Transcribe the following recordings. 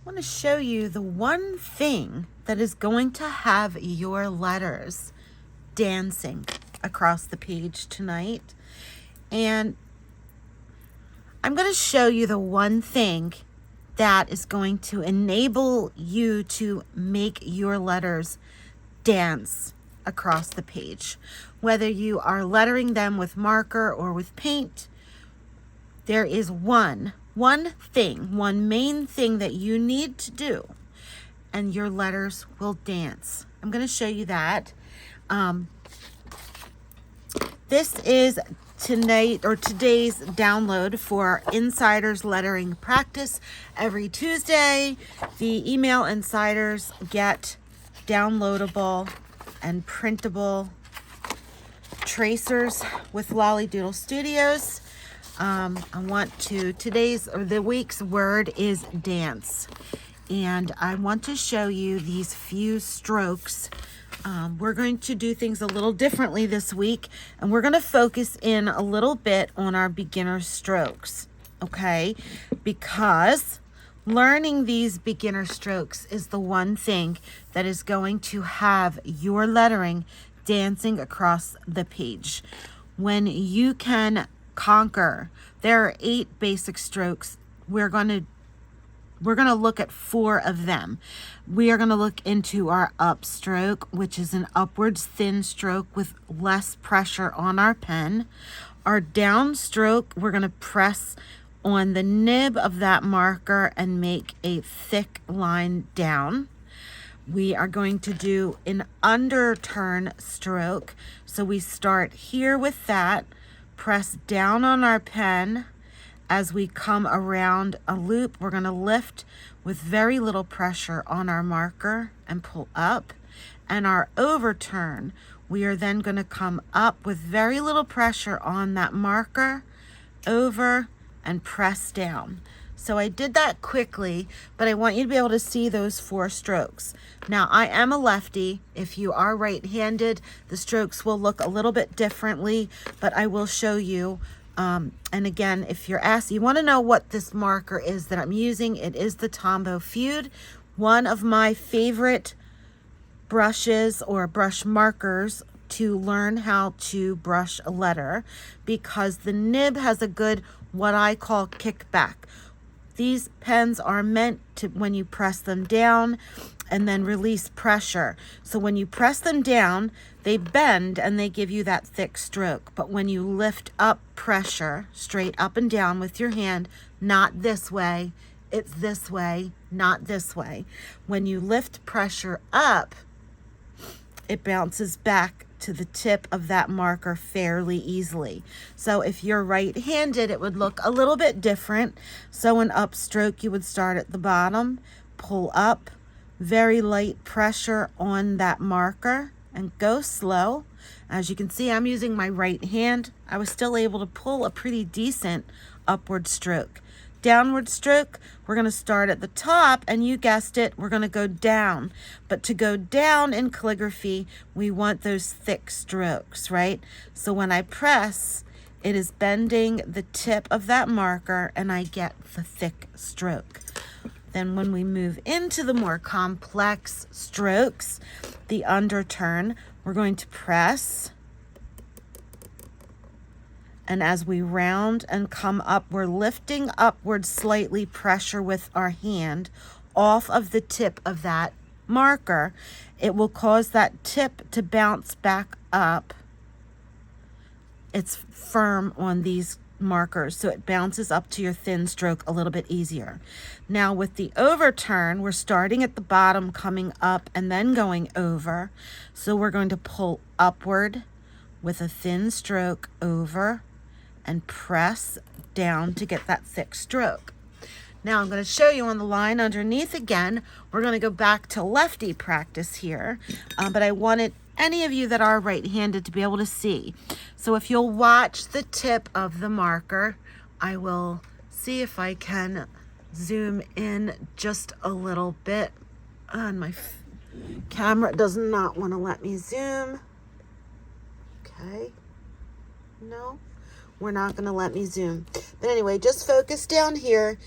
want to show you the one thing that is going to have your letters dancing across the page tonight. And I'm going to show you the one thing that is going to enable you to make your letters dance across the page. Whether you are lettering them with marker or with paint, there is one main thing that you need to do, and your letters will dance. I'm going to show you that. This is today's download for Insiders Lettering Practice. Every Tuesday, the email insiders get downloadable and printable tracers with Lolly Doodle Studios. The week's word is dance. And I want to show you these few strokes. We're going to do things a little differently this week, and we're going to focus in a little bit on our beginner strokes, okay? Because learning these beginner strokes is the one thing that is going to have your lettering dancing across the page. When you can conquer, there are 8 basic strokes. We're going to look at 4 of them. We are going to look into our upstroke, which is an upwards thin stroke with less pressure on our pen. Our downstroke, we're going to press on the nib of that marker and make a thick line down. We are going to do an underturn stroke. So we start here with that, press down on our pen. As we come around a loop, we're going to lift with very little pressure on our marker and pull up. And our overturn, we are then going to come up with very little pressure on that marker, over, and press down. So I did that quickly, but I want you to be able to see those 4 strokes. Now, I am a lefty. If you are right-handed, the strokes will look a little bit differently, but I will show you. And again, if you're asked, you want to know what this marker is that I'm using, it is the Tombow Feud, one of my favorite brushes or brush markers to learn how to brush a letter, because the nib has a good, what I call, kickback. These pens are meant to, when you press them down and then release pressure. So when you press them down, they bend and they give you that thick stroke. But when you lift up pressure straight up and down with your hand, not this way, it's this way, not this way. When you lift pressure up, it bounces back to the tip of that marker fairly easily. So if you're right-handed, it would look a little bit different. So an upstroke, you would start at the bottom, pull up, very light pressure on that marker, and go slow. As you can see, I'm using my right hand. I was still able to pull a pretty decent upward stroke. Downward stroke, we're going to start at the top, and you guessed it, we're going to go down. But to go down in calligraphy, we want those thick strokes, right? So when I press, it is bending the tip of that marker, and I get the thick stroke. Then when we move into the more complex strokes, the underturn, we're going to press. And as we round and come up, we're lifting upward slightly pressure with our hand off of the tip of that marker. It will cause that tip to bounce back up. It's firm on these markers, so it bounces up to your thin stroke a little bit easier. Now with the overturn, we're starting at the bottom, coming up, and then going over. So we're going to pull upward with a thin stroke over and press down to get that thick stroke. Now I'm going to show you on the line underneath again. We're going to go back to lefty practice here, but I wanted any of you that are right-handed to be able to see. So if you'll watch the tip of the marker, I will see if I can zoom in just a little bit. And my camera does not want to let me zoom. Okay. No, we're not going to let me zoom. But anyway, just focus down here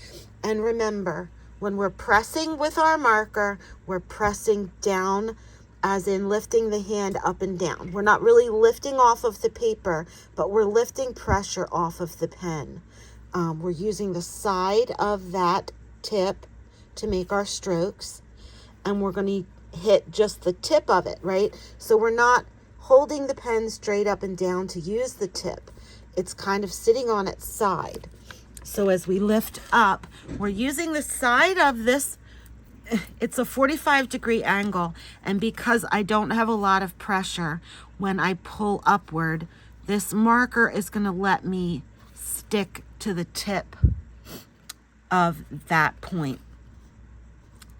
and remember, When we're pressing with our marker, we're pressing down, as in lifting the hand up and down. We're not really lifting off of the paper, but we're lifting pressure off of the pen. We're using the side of that tip to make our strokes, and we're going to hit just the tip of it, right? So we're not holding the pen straight up and down to use the tip. It's kind of sitting on its side. So as we lift up, we're using the side of this. It's a 45-degree angle, and because I don't have a lot of pressure when I pull upward, this marker is going to let me stick to the tip of that point.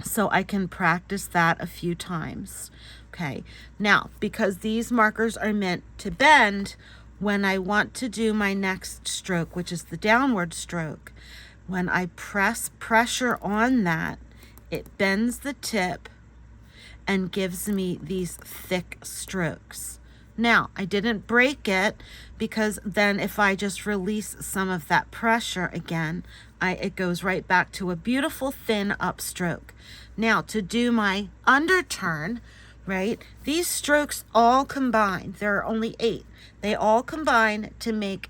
So I can practice that a few times. Okay, now because these markers are meant to bend, when I want to do my next stroke, which is the downward stroke, when I press pressure on that, it bends the tip and gives me these thick strokes. Now, I didn't break it, because then if I just release some of that pressure again, it goes right back to a beautiful thin upstroke. Now, to do my underturn, right, these strokes all combine. There are only 8. They all combine to make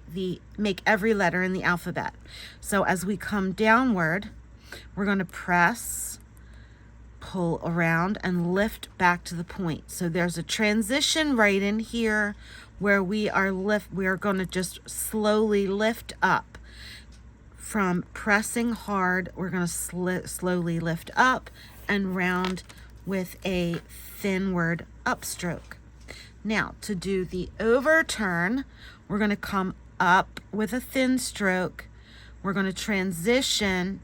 every letter in the alphabet. So as we come downward, we're going to press, pull around, and lift back to the point. So there's a transition right in here where we are going to just slowly lift up. From pressing hard, we're going to slowly lift up and round with a thinward upstroke. Now, to do the overturn, we're going to come up with a thin stroke. We're going to transition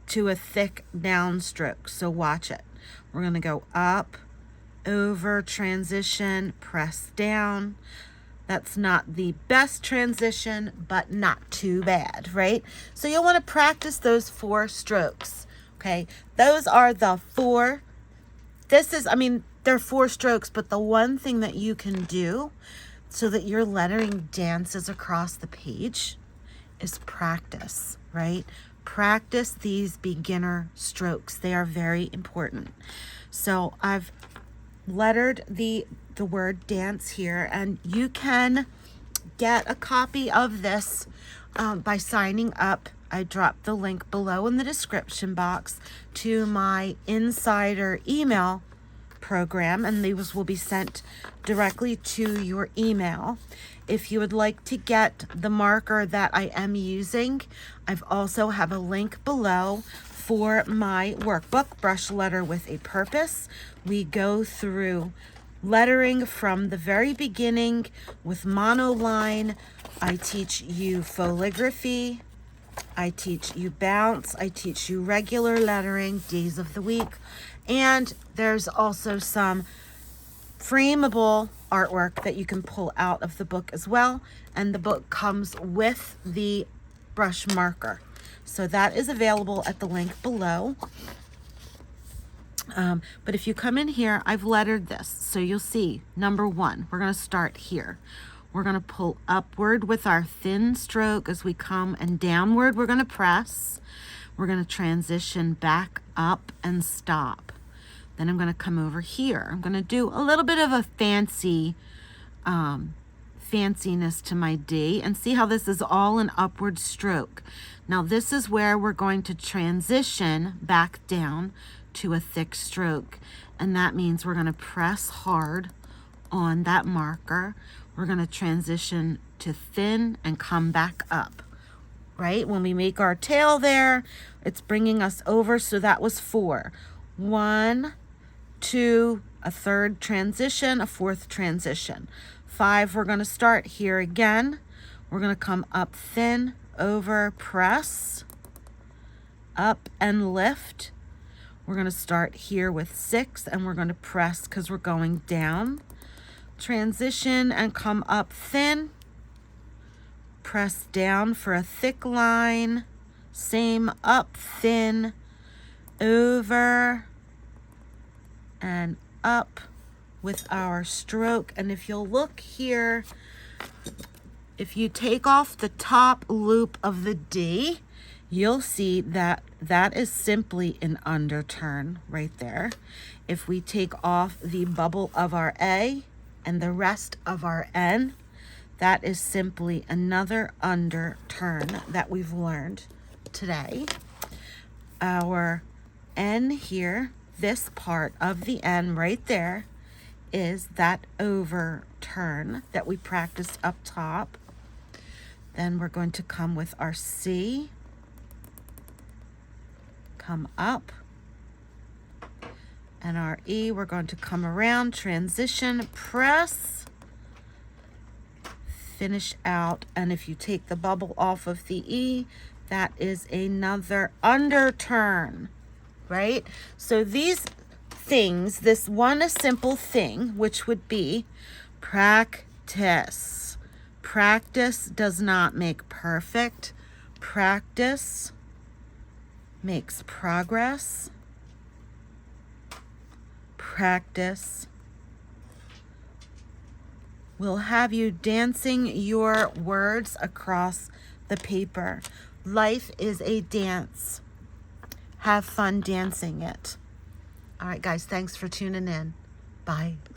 to a thick downstroke. So watch it. We're going to go up, over, transition, press down. That's not the best transition, but not too bad, right? So you'll want to practice those 4 strokes, okay? Those are the 4. They're 4 strokes, but the one thing that you can do so that your lettering dances across the page is practice, right? Practice these beginner strokes. They are very important. So I've lettered the word dance here, and you can get a copy of this by signing up. I dropped the link below in the description box to my insider email program, and these will be sent directly to your email. If you would like to get the marker that I am using, I've also have a link below for my workbook, Brush Letter with a Purpose. We go through lettering from the very beginning with monoline. I teach you foligraphy. I teach you bounce. I teach you regular lettering, days of the week. And there's also some frameable artwork that you can pull out of the book as well. And the book comes with the brush marker. So that is available at the link below. But if you come in here, I've lettered this. So you'll see, number 1, we're going to start here. We're going to pull upward with our thin stroke as we come, and downward we're going to press. We're going to transition back up and stop. Then I'm going to come over here. I'm going to do a little bit of a fanciness to my D, and see how this is all an upward stroke. Now this is where we're going to transition back down to a thick stroke, and that means we're going to press hard on that marker. We're going to transition to thin and come back up, right? When we make our tail there, it's bringing us over. So that was 4. 1, 2, a third transition, a fourth transition. 5, we're going to start here again. We're going to come up thin, over, press, up and lift. We're going to start here with 6, and we're going to press because we're going down. Transition and come up thin. Press down for a thick line. Same, up, thin, over, and up with our stroke. And if you'll look here, if you take off the top loop of the D, you'll see that that is simply an underturn right there. If we take off the bubble of our A and the rest of our N, that is simply another underturn that we've learned today. Our N here, this part of the N right there, is that overturn that we practiced up top. Then we're going to come with our C, come up, and our E, we're going to come around, transition, press, finish out, and if you take the bubble off of the E, that is another underturn, right? So these things, this one simple thing, which would be practice. Practice does not make perfect. Practice makes progress. Practice will have you dancing your words across the paper. Life is a dance. Have fun dancing it. All right, guys, thanks for tuning in. Bye.